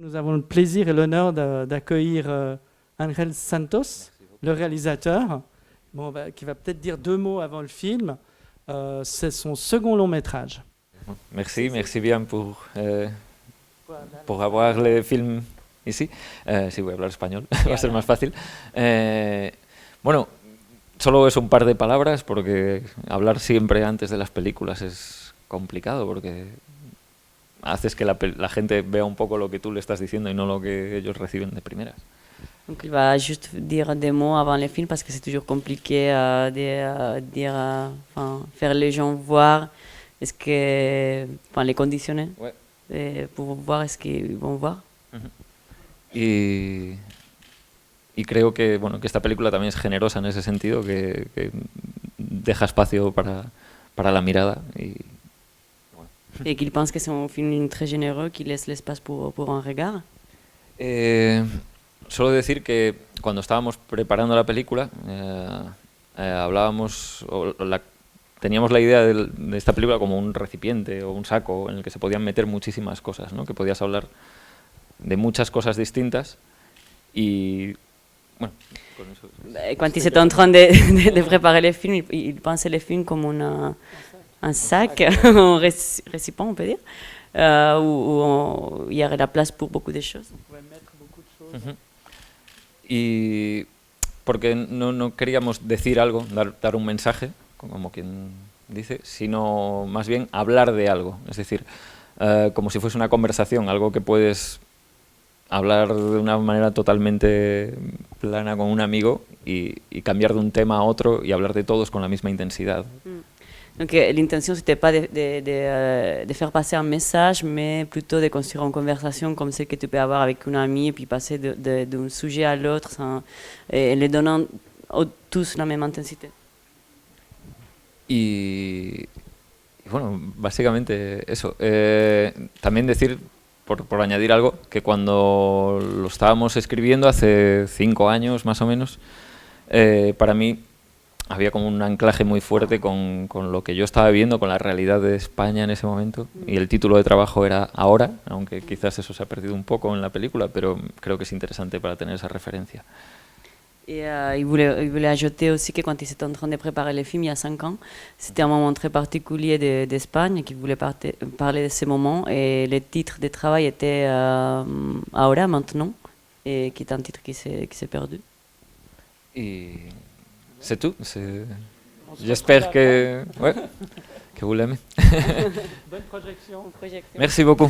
Nous avons le plaisir et l'honneur d'accueillir Ángel Santos, le réalisateur, qui va peut-être dire 2 mots avant le film. C'est son second long métrage. Merci bien por avoir le film ici. Sí, voy a hablar español, va a ser más fácil. Bueno, solo es un par de palabras porque hablar siempre antes de las películas es complicado porque haces que la gente vea un poco lo que tú le estás diciendo y no lo que ellos reciben de primeras. Donc il va juste dire des mots avant les films parce que c'est toujours compliqué faire les gens voir est-ce que, les conditionner pour voir est-ce qu'ils vont voir. Y creo que, bueno, que esta película también es generosa en ese sentido, que deja espacio para la mirada. Et qu'il pense que c'est un film très généreux qui laisse l'espace pour un regard. Solo decir que cuando estábamos preparando la película, teníamos la idea de esta película como un recipiente o un saco en el que se podían meter muchísimas cosas, ¿no? Que podías hablar de muchas cosas distintas y bueno, con eso. Quand il était en train de préparer les films, il pensait les films comme un sac, un récipient, on peut dire, où il y aurait la place pour beaucoup de choses. On pouvait mettre beaucoup de choses. Y porque no queríamos decir algo, dar un mensaje, como quien dice, sino más bien hablar de algo, es decir, como si fuese una conversación, algo que puedes hablar de una manera totalmente plana con un amigo y cambiar de un tema a otro y hablar de todos con la misma intensidad. Donc l'intention c'était pas de faire passer un message, mais plutôt de construire une conversation comme celle que tu peux avoir avec une amie et puis passer d'un sujet à l'autre et les donnant tous la même intensité. Y bueno, básicamente eso. También decir, por añadir algo, que cuando lo estábamos escribiendo hace 5 años más o menos, para mí había como un anclaje muy fuerte con lo que yo estaba viviendo, con la realidad de España en ese momento, y el título de trabajo era Ahora, aunque quizás eso se ha perdido un poco en la película, pero creo que es interesante para tener esa referencia. Et il voulait ajouter aussi que quand il était en train de préparer le film il y a 5 ans, c'était un moment très particulier d'Espagne et qu'il voulait parler de ces moments. Et le titre de travail était Ahora, maintenant, et qui est un titre qui s'est perdu. Y c'est tout. J'espère que vous l'aimez. Bonne projection. Merci beaucoup.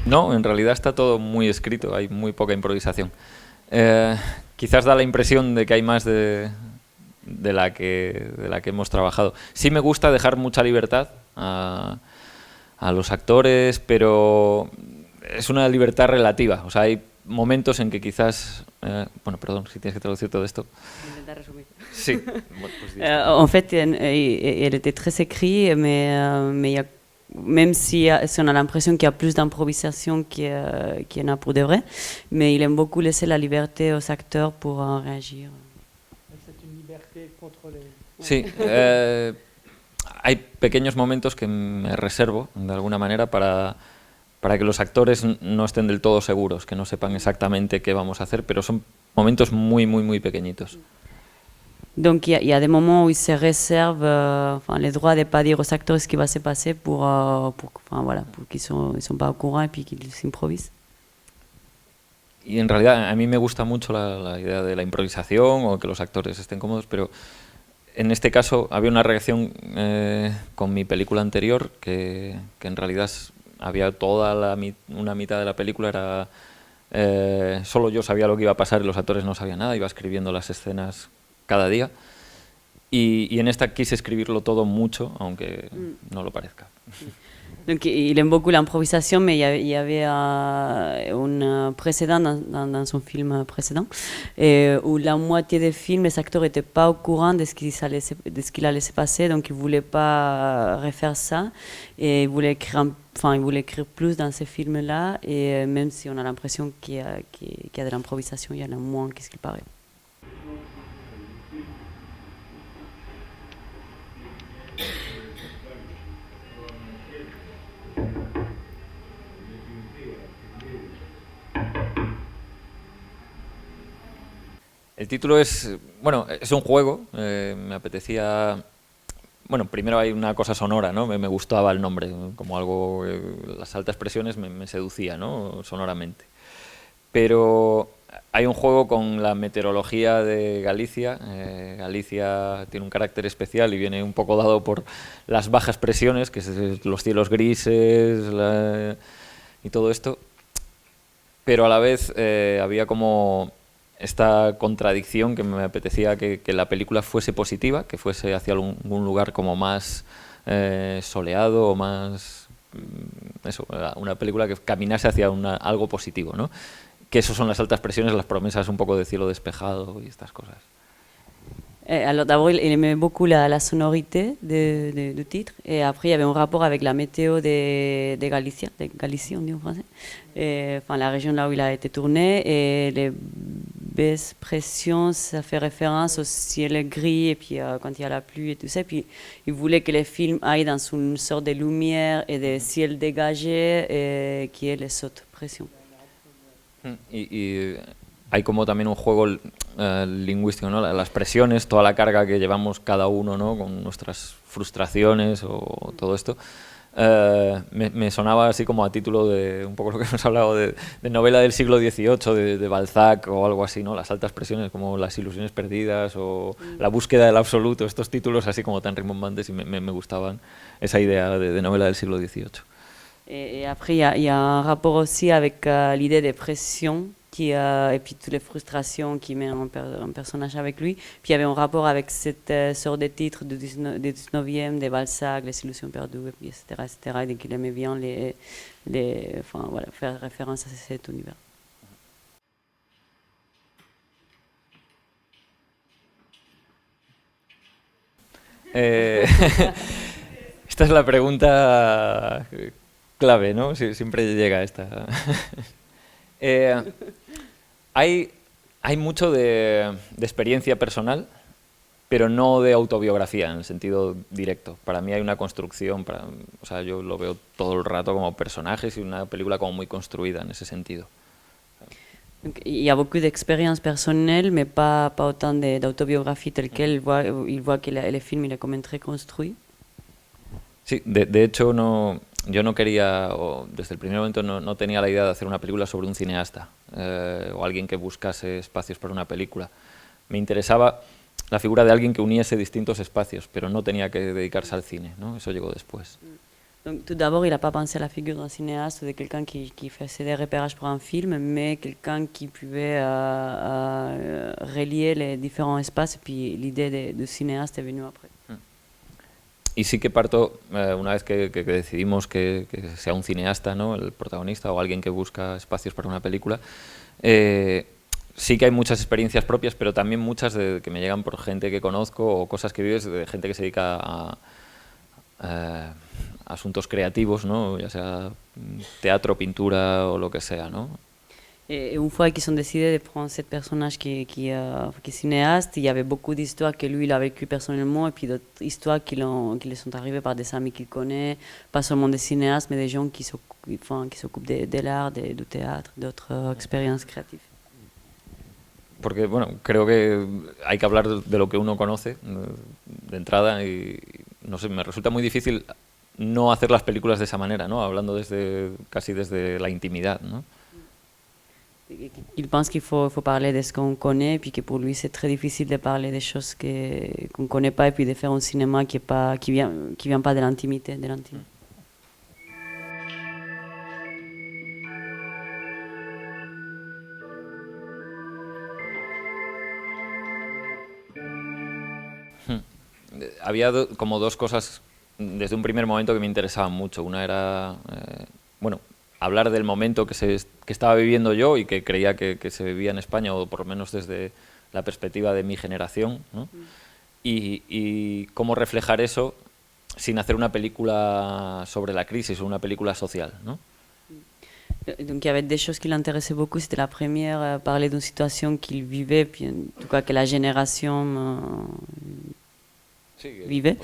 No, en realidad está todo muy escrito, hay muy poca improvisación. Quizás da la impresión de que hay más de la que hemos trabajado. Sí me gusta dejar mucha libertad a los actores, pero es una libertad relativa. O sea, hay momentos en que quizás... bueno, perdón, si tienes que traducir todo esto. Intentar resumir. Sí. Pues en fait, elle était très écrite, mais il y a, même si on a l'impression qu'il y a plus d'improvisation qu'il y en a pour de vrai, mais il aime beaucoup laisser la liberté aux acteurs pour réagir. C'est une liberté contrôlée. Sí, hay pequeños momentos que me reservo, de alguna manera, para que los actores no estén del todo seguros, que no sepan exactamente qué vamos a hacer, pero son momentos muy, muy, muy pequeñitos. Donc il y a des moments où ils se réservent les droits de ne pas dire aux acteurs ce qui va se passer pour qu'ils ne sont pas au courant et puis qu'ils s'improvisent. Y en realidad a mí me gusta mucho la idea de la improvisación o que los actores estén cómodos, pero en este caso había una reacción con mi película anterior que en realidad había una mitad de la película era solo yo sabía lo que iba a pasar y los actores no sabían nada, iba escribiendo las escenas cada día y en esta quise escribirlo todo mucho, aunque no lo parezca. Donc il aime beaucoup l'improvisation, mais il y avait un précédent dans son film précédent où la moitié des films, les acteurs n'étaient pas au courant de ce qu'il allait se passer, donc il ne voulait pas refaire ça et il voulait écrire plus dans ces films-là, et même si on a l'impression qu'il y a de l'improvisation, il y en a moins qu'est-ce qu'il paraît. El título es, bueno, es un juego, me apetecía... Bueno, primero hay una cosa sonora, ¿no? Me gustaba el nombre, como algo... las altas presiones me seducía, ¿no? Sonoramente. Pero hay un juego con la meteorología de Galicia. Galicia tiene un carácter especial y viene un poco dado por las bajas presiones, que es los cielos grises y todo esto. Pero a la vez había como esta contradicción que me apetecía que la película fuese positiva, que fuese hacia algún lugar como más soleado o más... eso, una película que caminase hacia algo positivo, ¿no? Que eso son las altas presiones, las promesas un poco de cielo despejado y estas cosas. Alors d'abord, il aimait beaucoup la sonorité du titre, et après il y avait un rapport avec la météo de Galicie, on dit en français, enfin la région là où il a été tourné, et les basses pressions, ça fait référence au ciel gris, et puis quand il y a la pluie et tout ça, et puis il voulait que les films aillent dans une sorte de lumière et de ciel dégagé, et qui est les hautes pressions. Y hay como también un juego lingüístico, ¿no? Las presiones, toda la carga que llevamos cada uno, ¿no? Con nuestras frustraciones o todo esto. Me sonaba así como a título de un poco lo que hemos hablado de novela del siglo XVIII, de Balzac o algo así, ¿no? Las altas presiones como Las ilusiones perdidas o La búsqueda del absoluto, estos títulos así como tan rimbombantes, y me gustaban esa idea de novela del siglo XVIII. Et après, il y a un rapport aussi avec l'idée des pressions et puis toutes les frustrations qui met un personnage avec lui. Puis il y avait un rapport avec cette sorte de titres du 19e, de Balzac, Les illusions perdues, etc., etc. Et donc il aimait bien enfin, voilà, faire référence à cet univers. Esta es la pregunta clave, ¿no? Siempre llega esta. Hay mucho de experiencia personal, pero no de autobiografía en el sentido directo. Para mí hay una construcción, o sea, yo lo veo todo el rato como personajes y una película como muy construida en ese sentido. Donc, il y a beaucoup d'expériences personnelles, mais pas autant d'autobiographie telle qu'elle. Il voit que le film il est comme très construit. Sí, de hecho yo no quería, o desde el primer momento no tenía la idea de hacer una película sobre un cineasta o alguien que buscase espacios para una película. Me interesaba la figura de alguien que uniese distintos espacios, pero no tenía que dedicarse al cine, ¿no? Eso llegó después. Donc, tout d'abord, il n'a pas pensé à la figure d'un cinéaste ou de quelqu'un qui faisait des repérages pour un film, mais quelqu'un qui pouvait relier les différents espaces, et puis l'idée de cinéaste est venue après. Y sí que parto, una vez que decidimos que sea un cineasta, ¿no? El protagonista o alguien que busca espacios para una película, sí que hay muchas experiencias propias, pero también muchas que me llegan por gente que conozco o cosas que vives de gente que se dedica a asuntos creativos, ¿no? Ya sea teatro, pintura o lo que sea, ¿no? Et une fois qu'ils ont décidé de prendre ce personnage qui est cinéaste, il y avait beaucoup d'histoires que lui il a vécues personnellement et puis d'autres histoires qui lui sont arrivées par des amis qu'il connaît, pas seulement des cinéastes mais des gens qui s'occupent de l'art, du théâtre, d'autres expériences créatives. Porque, bueno, creo que hay que hablar de lo que uno conoce de entrada y, no sé, me resulta muy difícil no hacer las películas de esa manera, ¿no? Hablando casi desde la intimidad, ¿no? Il pense qu'il faut parler de ce qu'on connaît, puis que pour lui c'est très difficile de parler des choses qu'on ne connaît pas, et puis de faire un cinéma qui vient pas de l'intimité, de l'intime. Había como dos cosas desde un primer momento que me interesaban mucho. Una era, bueno, hablar del momento que estaba viviendo yo y que creía que se vivía en España, o por lo menos desde la perspectiva de mi generación, ¿no? Y cómo reflejar eso sin hacer una película sobre la crisis o una película social, ¿no? Donc il y avait des choses qui l'intéressaient beaucoup. C'était la première, parler d'une situation qu'il vivait, puis en tout cas que la génération vivait.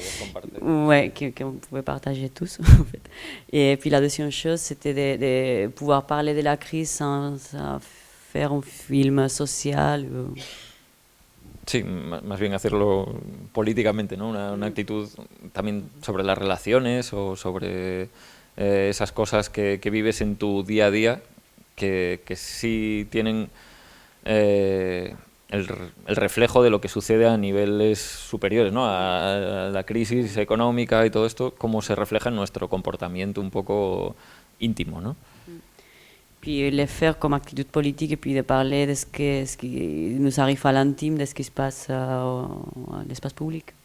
Ouais, qu'on pouvait partager tous en fait. Et puis la deuxième chose, c'était de pouvoir parler de la crise sans faire un film social. Sí, más bien hacerlo políticamente, ¿no? Una actitud también sobre las relaciones o sobre esas cosas que vives en tu día a día que sí tienen el reflejo de lo que sucede a niveles superiores, ¿no? A la crisis económica y todo esto, cómo se refleja en nuestro comportamiento un poco íntimo, ¿no? Puis les faire comme actitud politique et puis de parler de ce qui nous arrive à l'intime, de ce qui se passe à l'espace public.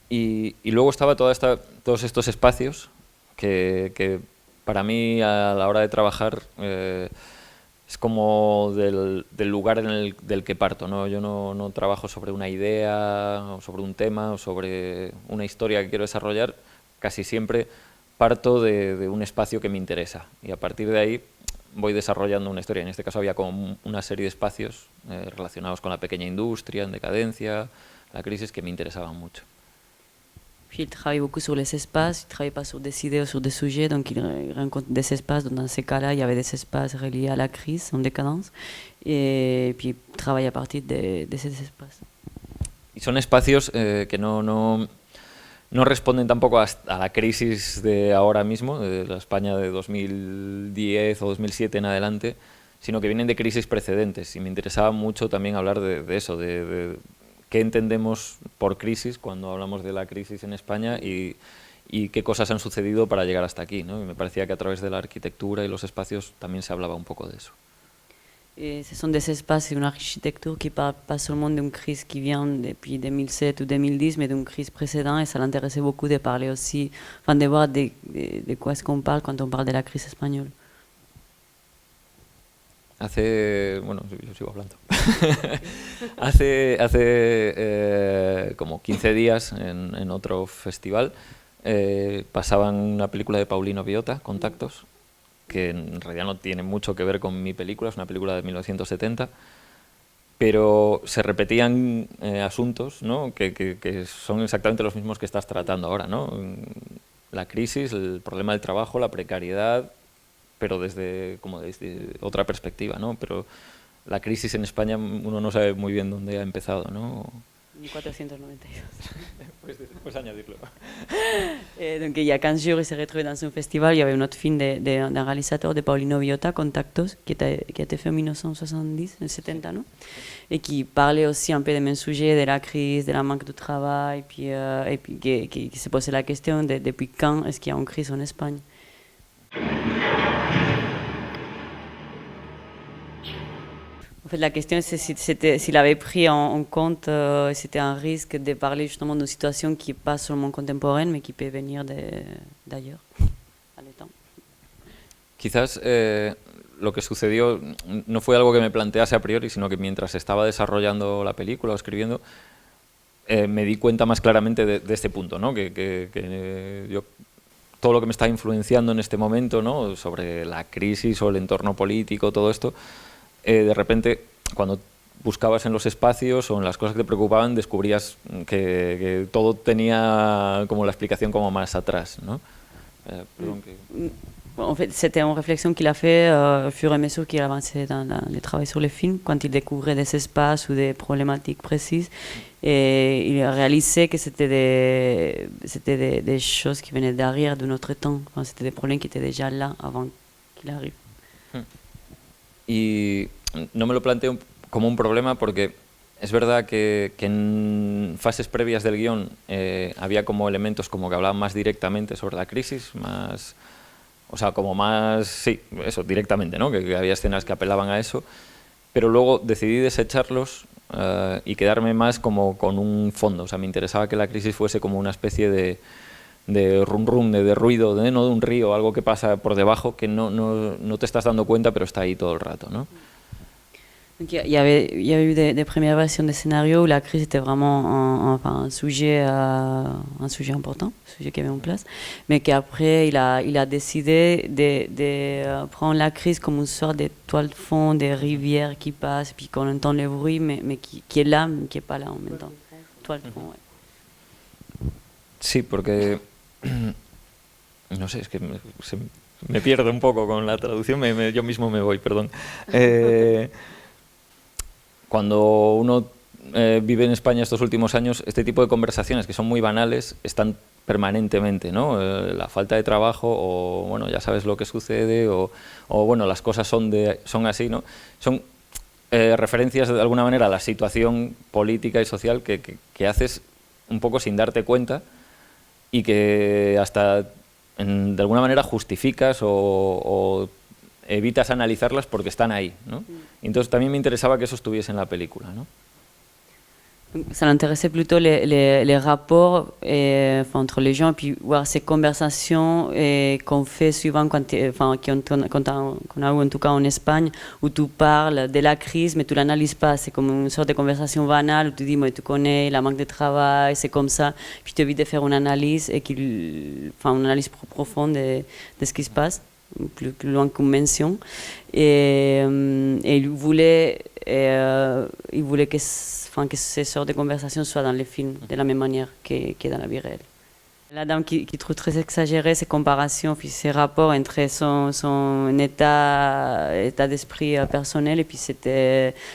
Y luego estaba todos estos espacios que para mí a la hora de trabajar es como del lugar del que parto, ¿no? Yo no trabajo sobre una idea o sobre un tema o sobre una historia que quiero desarrollar, casi siempre parto de un espacio que me interesa y a partir de ahí voy desarrollando una historia. En este caso había como una serie de espacios relacionados con la pequeña industria en decadencia, la crisis, que me interesaban mucho. Puis il travaille beaucoup sur les espaces, il ne travaille pas sur des idées ou sur des sujets, donc il rencontre des espaces, donc dans ces cas-là, il y avait des espaces reliés à la crise, en décadence, et puis il travaille à partir de ces espaces. Y son espacios que no responden tampoco a la crisis de ahora mismo, de la España de 2010 o 2007 en adelante, sino que vienen de crisis precedentes. Y me interesaba mucho también hablar de eso, de qué entendemos por crisis cuando hablamos de la crisis en España y qué cosas han sucedido para llegar hasta aquí, ¿no? Y me parecía que a través de la arquitectura y los espacios también se hablaba un poco de eso. Et ce sont des espaces et une architecture qui ne parlent pas seulement d'une crise qui vient depuis 2007 ou 2010, mais d'une crise précédente, et ça l'intéressait beaucoup de parler aussi, enfin de voir de quoi est-ce qu'on parle quand on parle de la crise espagnole. Bueno, yo sigo hablando. hace como 15 días en otro festival pasaban una película de Paulino Viota, Contactos, que en realidad no tiene mucho que ver con mi película, es una película de 1970, pero se repetían asuntos, ¿no? que son exactamente los mismos que estás tratando ahora, ¿no? La crisis, el problema del trabajo, la precariedad, pero desde otra perspectiva, ¿no? Pero la crisis en España uno no sabe muy bien dónde ha empezado, ¿no? 1492. Pues añadirlo. Donc il y a 15 jours, il s'est retrouvé dans un festival, il y avait un autre film d'un réalisateur de Paulino Viota, Contactos, qui a été fait en 1970, 70, non? Et qui parlait aussi un peu des mêmes sujets, de la crise, de la manque de travail, et puis qui se posait la question de depuis quand est-ce qu'il y a une crise en Espagne. En fait, la question, c'est s'il avait pris en compte, c'était un risque de parler justement d'une situation qui n'est pas seulement contemporaine, mais qui peut venir d'ailleurs, à l'état. Quizás lo que sucedió no fue algo que me plantease a priori, sino que mientras estaba desarrollando la película o escribiendo, me di cuenta más claramente de este punto, ¿no? Que yo, todo lo que me está influenciando en este momento, ¿no? Sobre la crisis o el entorno político, todo esto, de repente, cuando buscabas en los espacios o en las cosas que te preocupaban, descubrías que todo tenía como la explicación como más atrás, ¿no? Perdón, En fait, c'était une réflexion qu'il a fait au fur et à mesure qu'il avançait dans le travail sur le film, quand il découvrait des espaces ou des problématiques précises. Et il a réalisé que c'était des choses qui venaient derrière de notre temps. Enfin, c'était des problèmes qui étaient déjà là avant qu'il arrive. Y no me lo planteo como un problema porque es verdad que en fases previas del guión había como elementos como que hablaban más directamente sobre la crisis, más, o sea, como más, sí, eso, directamente, ¿no? Que había escenas que apelaban a eso, pero luego decidí desecharlos y quedarme más como con un fondo. O sea, me interesaba que la crisis fuese como una especie de rum de ruido, no de un río, algo que pasa por debajo que no te estás dando cuenta, pero está ahí todo el rato, ¿no? Donc il y a eu des premières versions de scénario où la crise était vraiment un sujet important, un sujet qui avait en place, mais qu'après il a décidé de prendre la crise comme une sorte de toile de fond, des rivières qui passent, puis qu'on entend le bruit, mais qui est là, mais qui n'est pas là en même temps. Toile de fond, ouais. Sí, porque no sé, es que me pierdo un poco con la traducción, yo mismo me voy, perdón. cuando uno vive en España estos últimos años, este tipo de conversaciones que son muy banales están permanentemente, ¿no? La falta de trabajo, o bueno, ya sabes lo que sucede, o bueno, las cosas son así, ¿no? Son referencias de alguna manera a la situación política y social que haces un poco sin darte cuenta y que hasta de alguna manera justificas o evitas analizarlas porque están ahí, ¿no? Entonces también me interesaba que eso estuviese en la película, ¿no? Ça l'intéressait plutôt les rapports entre les gens, et puis voir ces conversations qu'on fait souvent, qu'on a eu en tout cas en Espagne, où tu parles de la crise, mais tu l'analyses pas. C'est comme une sorte de conversation banale où tu dis, moi, tu connais la manque de travail, c'est comme ça. Puis tu évites de faire une analyse, une analyse profonde de ce qui se passe, plus loin qu'une mention. Et il voulait que ces sortes de conversations soient dans les films de la même manière que dans la vie réelle. La dame qui trouve très exagéré ces comparations, puis ces rapports entre son état d'esprit personnel et puis cette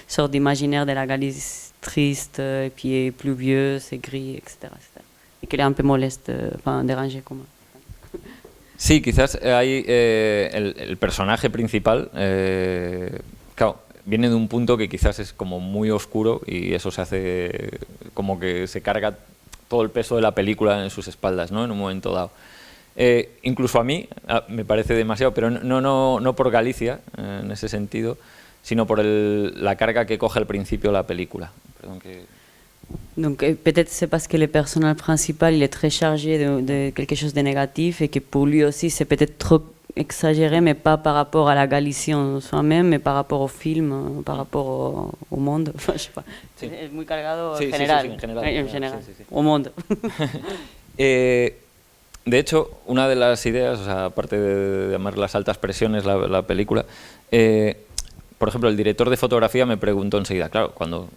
sorte d'imaginaire de la Galice triste, et puis pluvieuse, et gris, etc. Et qu'elle est un peu moleste, dérangée comme moi. Sí, quizás hay el personaje principal, claro, viene de un punto que quizás es como muy oscuro y eso se hace como que se carga todo el peso de la película en sus espaldas, ¿no? En un momento dado. Incluso a mí me parece demasiado, pero no por Galicia en ese sentido, sino por la carga que coge al principio la película. Perdón que... Donc peut-être c'est parce que le personnage principal il est très chargé de quelque chose de négatif et que pour lui aussi c'est peut-être trop exagéré, mais pas par rapport à la Galicie en soi-même, mais par rapport au film, par rapport au monde. Enfin, je sais pas. Sí. Es muy cargado en general. En general. Sí. Au monde. De hecho, una de las ideas, o sea, aparte de llamar las altas presiones la película, por ejemplo, el director de fotografía me preguntó enseguida, claro, cuando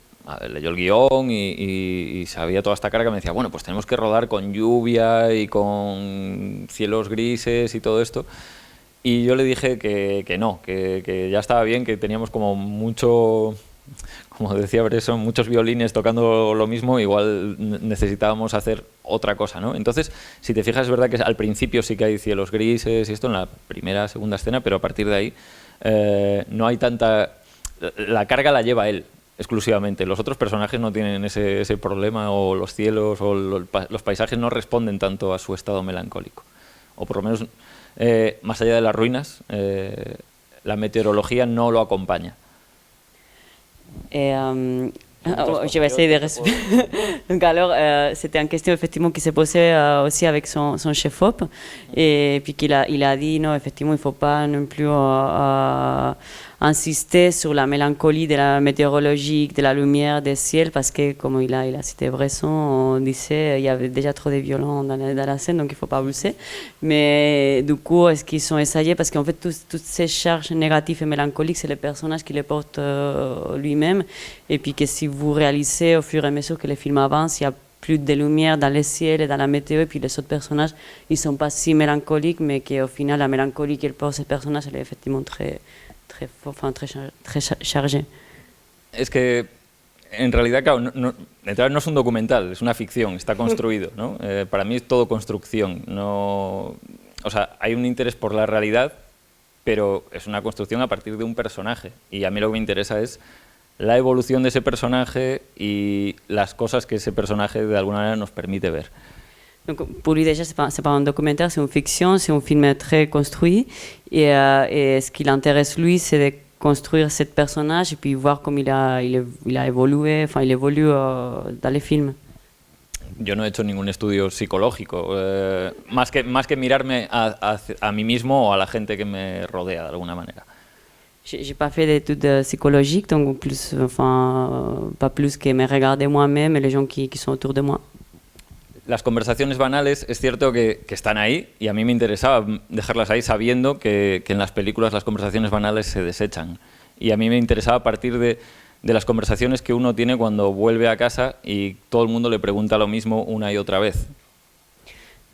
leyó el guión y sabía toda esta carga, me decía, bueno, pues tenemos que rodar con lluvia y con cielos grises y todo esto. Y yo le dije que no, que ya estaba bien, que teníamos como mucho, como decía Bresson, muchos violines tocando lo mismo, igual necesitábamos hacer otra cosa, ¿no? Entonces, si te fijas, es verdad que al principio sí que hay cielos grises y esto en la primera, segunda escena, pero a partir de ahí no hay tanta... La carga la lleva él exclusivamente. Los otros personajes no tienen ese problema, o los cielos o los paisajes no responden tanto a su estado melancólico. O por lo menos, más allá de las ruinas, la meteorología no lo acompaña. Je vais essayer de résumer. Donc alors, c'était une question effectivement qui s'est posée aussi avec son chef-op, et puis il a dit non, effectivement, il ne faut pas non plus insister sur la mélancolie de la météorologique, de la lumière, des ciels, parce que, comme il a cité Bresson, on disait il y avait déjà trop de violons dans la scène, donc il ne faut pas abuser. Mais du coup, est-ce qu'ils sont essayés? Parce qu'en fait, toutes ces charges négatives et mélancoliques, c'est le personnage qui les porte lui-même. Et puis que si vous réalisez au fur et à mesure que les films avancent, il y a plus de lumière dans le ciel et dans la météo, et puis les autres personnages, ils ne sont pas si mélancoliques, mais qu'au final, la mélancolie qu'elle porte ces personnages, elle est effectivement très chargé. Es que en realidad, claro, no es un documental, es una ficción, está construido, ¿no? Para mí es todo construcción. O sea, hay un interés por la realidad, pero es una construcción a partir de un personaje. Y a mí lo que me interesa es la evolución de ese personaje y las cosas que ese personaje de alguna manera nos permite ver. Donc pour lui déjà, c'est pas un documentaire, c'est une fiction, c'est un film très construit, et ce qui l'intéresse lui, c'est de construire ce personnage et puis voir comment il a évolué, enfin il évolue dans les films. Yo no he hecho ningún estudio psicológico, más que mirarme a mí mismo o a la gente que me rodea de alguna manera. J'ai pas fait d'études psychologiques, donc pas plus que me regarder moi-même et les gens qui sont autour de moi. Las conversaciones banales es cierto que están ahí, y a mí me interesaba dejarlas ahí sabiendo que en las películas las conversaciones banales se desechan. Y a mí me interesaba partir de las conversaciones que uno tiene cuando vuelve a casa y todo el mundo le pregunta lo mismo una y otra vez.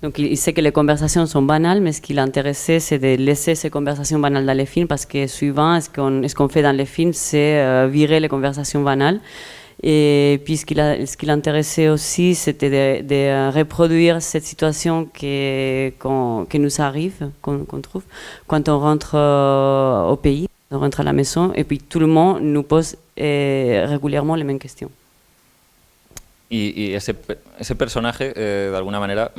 Donc il sait que les conversations sont banales, mais ce qui l'intéressait, c'est de laisser ces conversations banales dans les films, parce que souvent, ce qu'on fait dans les films, c'est virer les conversations banales. Et puis ce qui l'intéressait aussi, c'était de reproduire cette situation qui nous arrive, qu'on trouve, quand on rentre au pays, on rentre à la maison, et puis tout le monde nous pose régulièrement les mêmes questions. Y ese personaje, de alguna manera,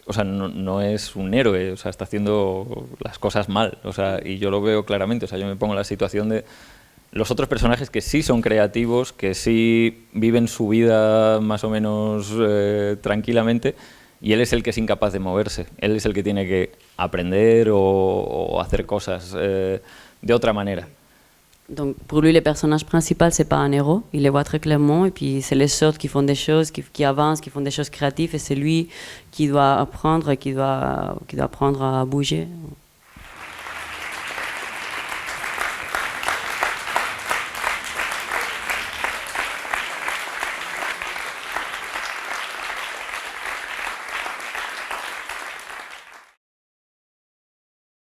o sea, no es un héroe, o sea, está haciendo las cosas mal, o sea, y yo lo veo claramente, o sea, yo me pongo en la situación de los otros personajes que sí son creativos, que sí viven su vida más o menos tranquilamente, y él es el que es incapaz de moverse, él es el que tiene que aprender o hacer cosas de otra manera. Donc pour lui, le personnage principal, c'est pas un héros, il les voit très clairement, et puis c'est les autres qui font des choses, qui avancent, qui font des choses créatives, et c'est lui qui doit apprendre, qui doit apprendre à bouger.